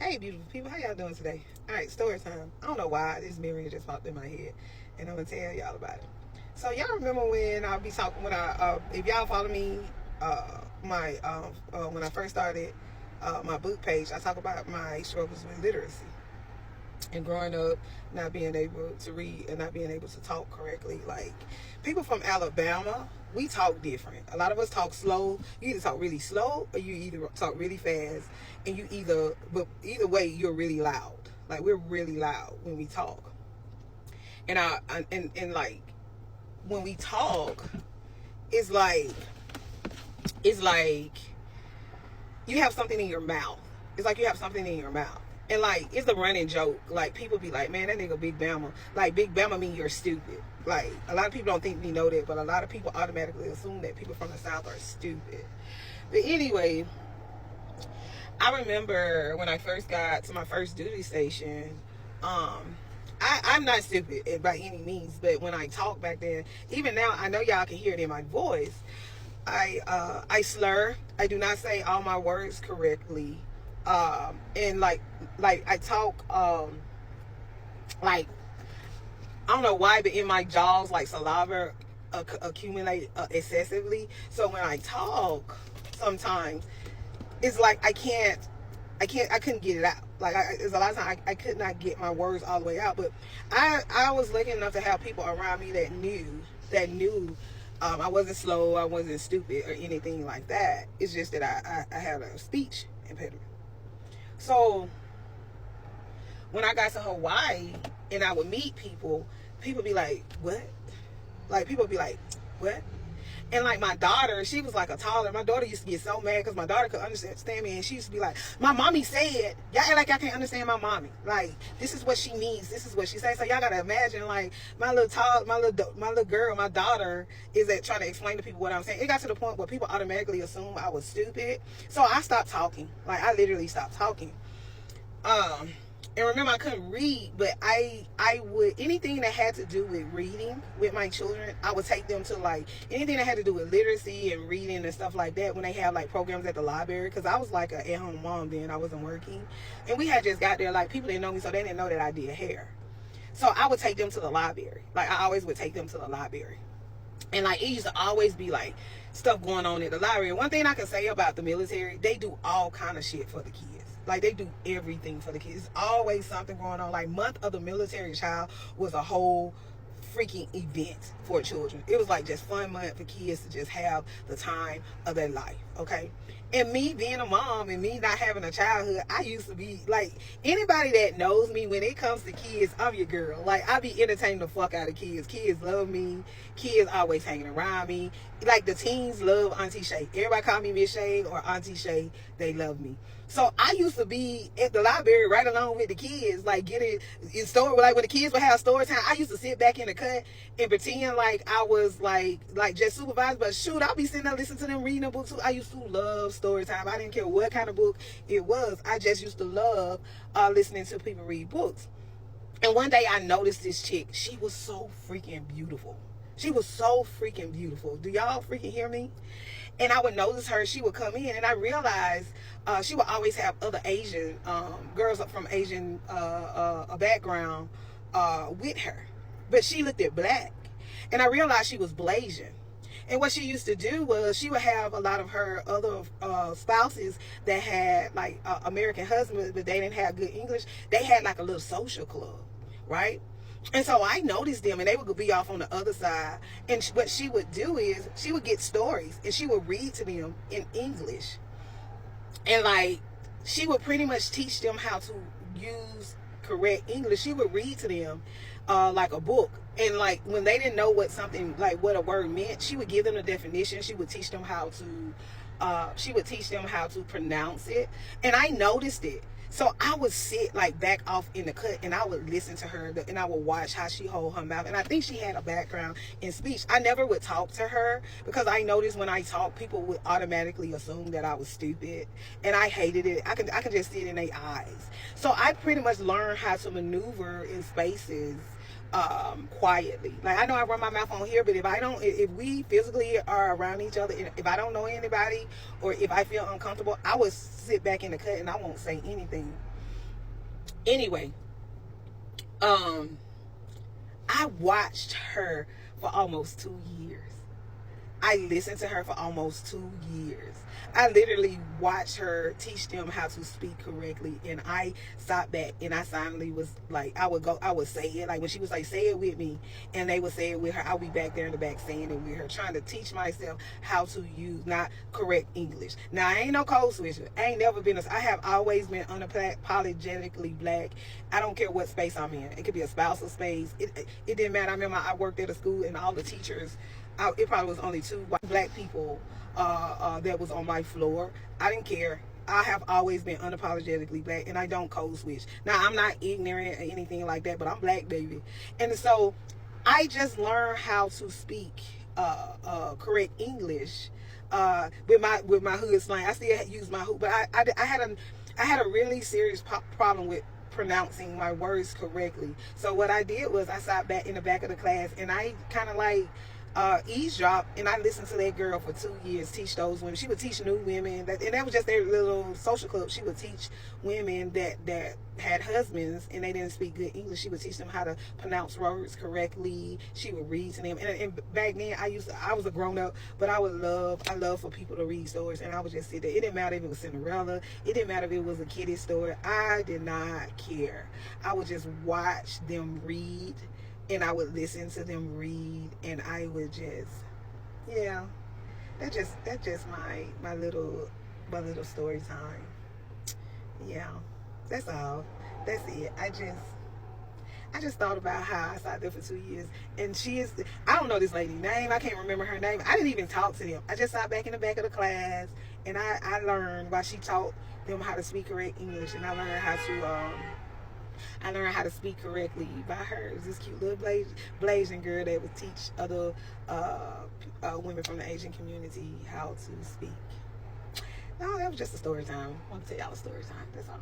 Hey, beautiful people, how y'all doing today? All right, story time. I don't know why this memory just popped in my head, and I'm gonna tell y'all about it. So y'all remember when I be talking when if y'all follow me, when I first started my book page, I talk about my struggles with literacy and growing up, not being able to read and not being able to talk correctly. Like people from Alabama, we talk different. A lot of us talk slow. You either talk really slow or you either talk really fast, and but either way, you're really loud. Like we're really loud when we talk, and like when we talk, it's like it's like you have something in your mouth. It's like you have something in your mouth. And like it's a running joke. Like people be like, man, that nigga Big Bama. Like Big Bama mean you're stupid. Like a lot of people don't think we know that, but a lot of people automatically assume that people from the South are stupid. But anyway, I remember when I first got to my first duty station, I'm not stupid by any means, but when I talk back then, even now, I know y'all can hear it in my voice. I slur. I do not say all my words correctly. And like I talk like I don't know why, but in my jaws like saliva accumulate excessively. So when I talk, sometimes it's like I couldn't get it out. Like there's a lot of times I could not get my words all the way out. But I was lucky enough to have people around me that knew I wasn't slow, I wasn't stupid or anything like that. It's just that I had a speech impediment. So when I got to Hawaii and I would meet people be like, what? Like people be like, what? And like my daughter, she was like a toddler. My daughter used to get so mad because my daughter could understand me, and she used to be like, my mommy said, y'all act like I can't understand my mommy. Like this is what she needs. This is what she says. So y'all gotta imagine like my little girl, my daughter is trying to explain to people what I'm saying. It got to the point where people automatically assume I was stupid. So I stopped talking. Like I literally stopped talking. And remember, I couldn't read, but I would, anything that had to do with reading with my children, I would take them to like anything that had to do with literacy and reading and stuff like that when they have like programs at the library, because I was like an at-home mom then, I wasn't working, and we had just got there. Like people didn't know me, so they didn't know that I did hair. So I would take them to the library. Like I always would take them to the library. And like it used to always be like stuff going on at the library. And one thing I can say about the military, they do all kind of shit for the kids. Like they do everything for the kids. There's always something going on. Like month of the military child was a whole freaking event for children. It was like just fun month for kids to just have the time of their life. Okay. And me being a mom and me not having a childhood, I used to be like, anybody that knows me, when it comes to kids, I'm your girl. Like I be entertaining the fuck out of kids. Kids love me. Kids always hanging around me. Like the teens love Auntie Shay. Everybody call me Miss Shay or Auntie Shay. They love me. So I used to be at the library right along with the kids, like getting in story. Like when the kids would have story time, I used to sit back in the cut and pretend like I was like just supervised. But shoot, I'll be sitting there listening to them reading a book too. I used to love story time. I didn't care what kind of book it was. I just used to love listening to people read books. And one day I noticed this chick. She was so freaking beautiful. She was so freaking beautiful. Do y'all freaking hear me? And I would notice her. She would come in, and I realized she would always have other Asian girls up from Asian background with her. But she looked at black. And I realized she was Blasian. And what she used to do was she would have a lot of her other spouses that had like American husbands, but they didn't have good English. They had like a little social club, right? And so I noticed them, and they would be off on the other side. And what she would do is she would get stories, and she would read to them in English. And like she would pretty much teach them how to use correct English. She would read to them like a book. And like when they didn't know what a word meant, she would give them a definition. She would teach them how to pronounce it. And I noticed it. So I would sit like back off in the cut, and I would listen to her, and I would watch how she hold her mouth. And I think she had a background in speech. I never would talk to her because I noticed when I talk, people would automatically assume that I was stupid, and I hated it. I can just see it in their eyes. So I pretty much learned how to maneuver in spaces quietly. Like I know I run my mouth on here, but if we physically are around each other, if I don't know anybody or if I feel uncomfortable, I would sit back in the cut and I won't say anything. Anyway, I watched her for almost 2 years. I listened to her for almost 2 years. I literally watched her teach them how to speak correctly, and I stopped back and I silently was like, I would say it, like when she was like, say it with me, and they would say it with her, I'll be back there in the back saying it with her, trying to teach myself how to use not correct English. Now, I ain't no code switcher. I ain't never been I have always been unapologetically black. I don't care what space I'm in. It could be a spousal space. It didn't matter. I remember I worked at a school, and all the teachers, it probably was only 2 black people that was on my floor. I didn't care. I have always been unapologetically black, and I don't code switch. Now, I'm not ignorant or anything like that, but I'm black, baby. And so I just learned how to speak correct English with my hood slang. I still use my hood, but I had a really serious problem with pronouncing my words correctly. So what I did was I sat back in the back of the class, and I kind of like eavesdrop, and I listened to that girl for 2 years teach those women. She would teach new women, and that was just their little social club. She would teach women that had husbands and they didn't speak good English. She would teach them how to pronounce words correctly. She would read to them, and back then I was a grown up, but I love for people to read stories, and I would just sit there. It didn't matter if it was Cinderella, it didn't matter if it was a kiddie story. I did not care. I would just watch them read, and I would listen to them read, and I would just, yeah, that's just my little story time. Yeah, that's all. That's it. I just thought about how I sat there for 2 years, and I don't know this lady's name. I can't remember her name. I didn't even talk to them. I just sat back in the back of the class, and I learned while she taught them how to speak correct English, and I learned how to speak correctly by her. It was this cute little Blasian girl that would teach other women from the Asian community how to speak. No, that was just a story time. I want to tell y'all a story time. That's all.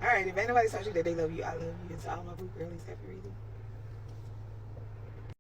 All right, if anybody told you that they love you, I love you. And to all my boo girlies, happy reading.